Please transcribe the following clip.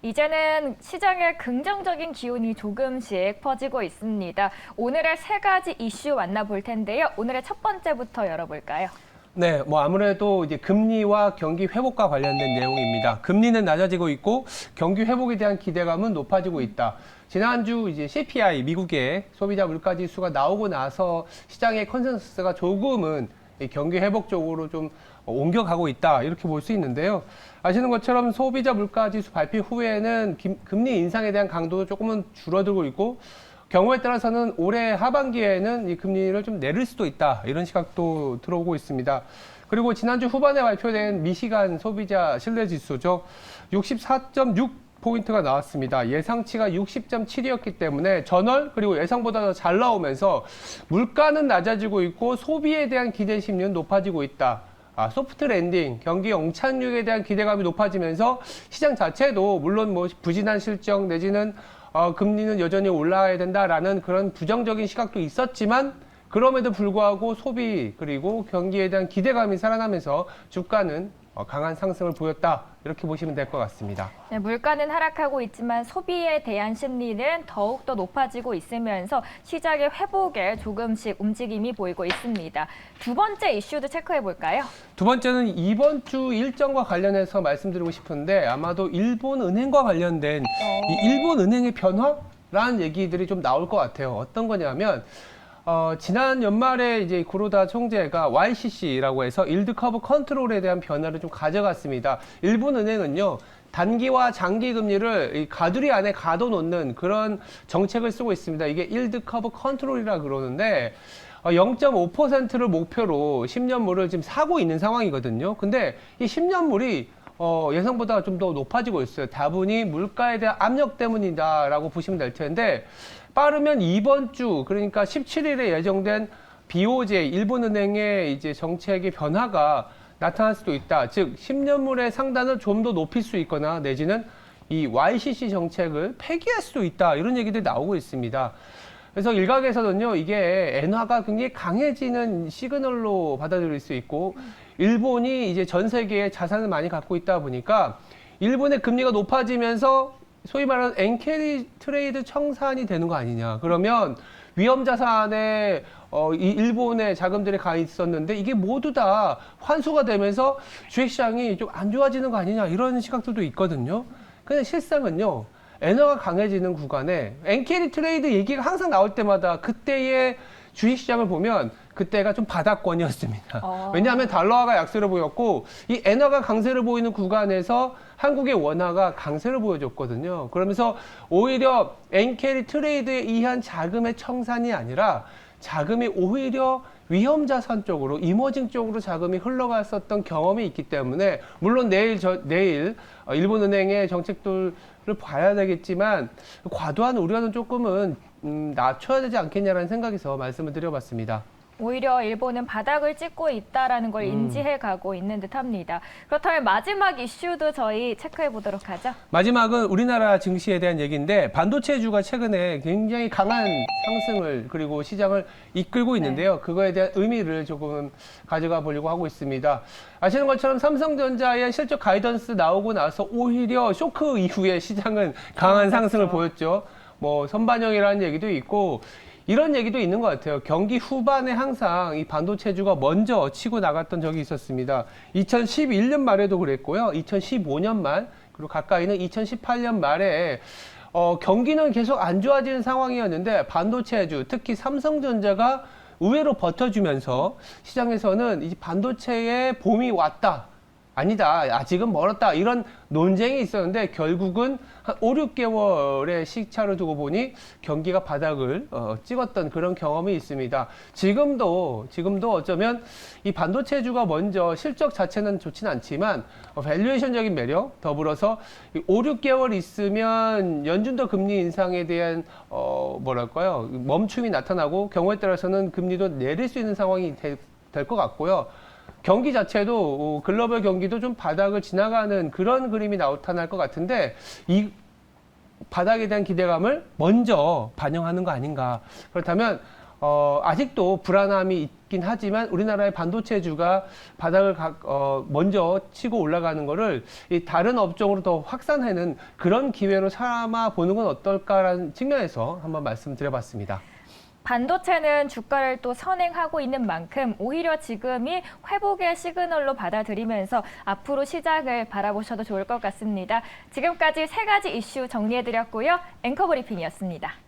이제는 시장에 긍정적인 기운이 조금씩 퍼지고 있습니다. 오늘의 세 가지 이슈 만나볼 텐데요. 오늘의 첫 번째부터 열어볼까요? 네, 아무래도 이제 금리와 경기 회복과 관련된 내용입니다. 금리는 낮아지고 있고 경기 회복에 대한 기대감은 높아지고 있다. 지난주 이제 CPI 미국의 소비자 물가 지수가 나오고 나서 시장의 컨센서스가 조금은 이 경기 회복 쪽으로 좀 옮겨가고 있다 이렇게 볼 수 있는데요. 아시는 것처럼 소비자 물가 지수 발표 후에는 금리 인상에 대한 강도도 조금은 줄어들고 있고 경우에 따라서는 올해 하반기에는 이 금리를 좀 내릴 수도 있다 이런 시각도 들어오고 있습니다. 그리고 지난주 후반에 발표된 미시간 소비자 신뢰 지수죠. 64.6포인트가 나왔습니다. 예상치가 60.7이었기 때문에 전월 그리고 예상보다 더 잘 나오면서 물가는 낮아지고 있고 소비에 대한 기대 심리는 높아지고 있다. 소프트 랜딩, 경기 영착륙에 대한 기대감이 높아지면서 시장 자체도 물론 부진한 실적 내지는 금리는 여전히 올라가야 된다라는 그런 부정적인 시각도 있었지만 그럼에도 불구하고 소비 그리고 경기에 대한 기대감이 살아나면서 주가는 강한 상승을 보였다 이렇게 보시면 될 것 같습니다. 네, 물가는 하락하고 있지만 소비에 대한 심리는 더욱더 높아지고 있으면서 시장의 회복에 조금씩 움직임이 보이고 있습니다. 두 번째 이슈도 체크해 볼까요? 두 번째는 이번 주 일정과 관련해서 말씀드리고 싶은데 아마도 일본은행과 관련된 이 일본은행의 변화라는 얘기들이 좀 나올 것 같아요. 어떤 거냐면 지난 연말에 이제 구로다 총재가 YCC라고 해서 일드 커브 컨트롤에 대한 변화를 좀 가져갔습니다. 일본은행은요, 단기와 장기 금리를 가두리 안에 가둬놓는 그런 정책을 쓰고 있습니다. 이게 일드 커브 컨트롤이라 그러는데 0.5%를 목표로 10년물을 지금 사고 있는 상황이거든요. 근데 이 10년물이 예상보다 좀 더 높아지고 있어요. 다분히 물가에 대한 압력 때문이다라고 보시면 될 텐데 빠르면 이번 주 그러니까 17일에 예정된 BOJ 일본은행의 이제 정책의 변화가 나타날 수도 있다. 즉 10년물의 상단을 좀 더 높일 수 있거나 내지는 이 YCC 정책을 폐기할 수도 있다. 이런 얘기들이 나오고 있습니다. 그래서 일각에서는요, 이게 엔화가 굉장히 강해지는 시그널로 받아들일 수 있고, 일본이 이제 전 세계에 자산을 많이 갖고 있다 보니까, 일본의 금리가 높아지면서 소위 말하는 엔캐리 트레이드 청산이 되는 거 아니냐. 그러면 위험 자산에 이 일본의 자금들이 가 있었는데 이게 모두 다 환수가 되면서 주식시장이 좀 안 좋아지는 거 아니냐. 이런 시각들도 있거든요. 근데 실상은요. 엔화가 강해지는 구간에 엔캐리 트레이드 얘기가 항상 나올 때마다 그때의 주식시장을 보면 그때가 좀 바닥권이었습니다. 왜냐하면 달러화가 약세를 보였고 이 엔화가 강세를 보이는 구간에서 한국의 원화가 강세를 보여줬거든요. 그러면서 오히려 엔캐리 트레이드에 의한 자금의 청산이 아니라 자금이 오히려 위험 자산 쪽으로 이머징 쪽으로 자금이 흘러갔었던 경험이 있기 때문에 물론 내일 일본은행의 정책들을 봐야 되겠지만 과도한 우려는 조금은 낮춰야 되지 않겠냐라는 생각에서 말씀을 드려봤습니다. 오히려 일본은 바닥을 찍고 있다는 걸 인지해가고 있는 듯합니다. 그렇다면 마지막 이슈도 저희 체크해 보도록 하죠. 마지막은 우리나라 증시에 대한 얘기인데 반도체주가 최근에 굉장히 강한 상승을 그리고 시장을 이끌고 있는데요. 그거에 대한 의미를 조금 가져가 보려고 하고 있습니다. 아시는 것처럼 삼성전자의 실적 가이던스 나오고 나서 오히려 쇼크 이후에 시장은 강한 상승을 보였죠. 선반영이라는 얘기도 있고 이런 얘기도 있는 것 같아요. 경기 후반에 항상 이 반도체주가 먼저 치고 나갔던 적이 있었습니다. 2011년 말에도 그랬고요. 2015년 말, 그리고 가까이는 2018년 말에 경기는 계속 안 좋아지는 상황이었는데 반도체주, 특히 삼성전자가 의외로 버텨주면서 시장에서는 이 반도체의 봄이 왔다. 아니다. 아직은 멀었다. 이런 논쟁이 있었는데 결국은 한 5, 6개월의 시차를 두고 보니 경기가 바닥을 찍었던 그런 경험이 있습니다. 지금도 어쩌면 이 반도체주가 먼저 실적 자체는 좋지는 않지만 밸류에이션적인 매력 더불어서 5, 6개월 있으면 연준도 금리 인상에 대한 멈춤이 나타나고 경우에 따라서는 금리도 내릴 수 있는 상황이 될 것 같고요. 경기 자체도 글로벌 경기도 좀 바닥을 지나가는 그런 그림이 나타날 것 같은데 이 바닥에 대한 기대감을 먼저 반영하는 거 아닌가. 그렇다면 아직도 불안함이 있긴 하지만 우리나라의 반도체주가 바닥을 먼저 치고 올라가는 거를 이 다른 업종으로 더 확산하는 그런 기회로 삼아 보는 건 어떨까라는 측면에서 한번 말씀드려봤습니다. 반도체는 주가를 또 선행하고 있는 만큼 오히려 지금이 회복의 시그널로 받아들이면서 앞으로 시장을 바라보셔도 좋을 것 같습니다. 지금까지 3가지 이슈 정리해드렸고요. 앵커 브리핑이었습니다.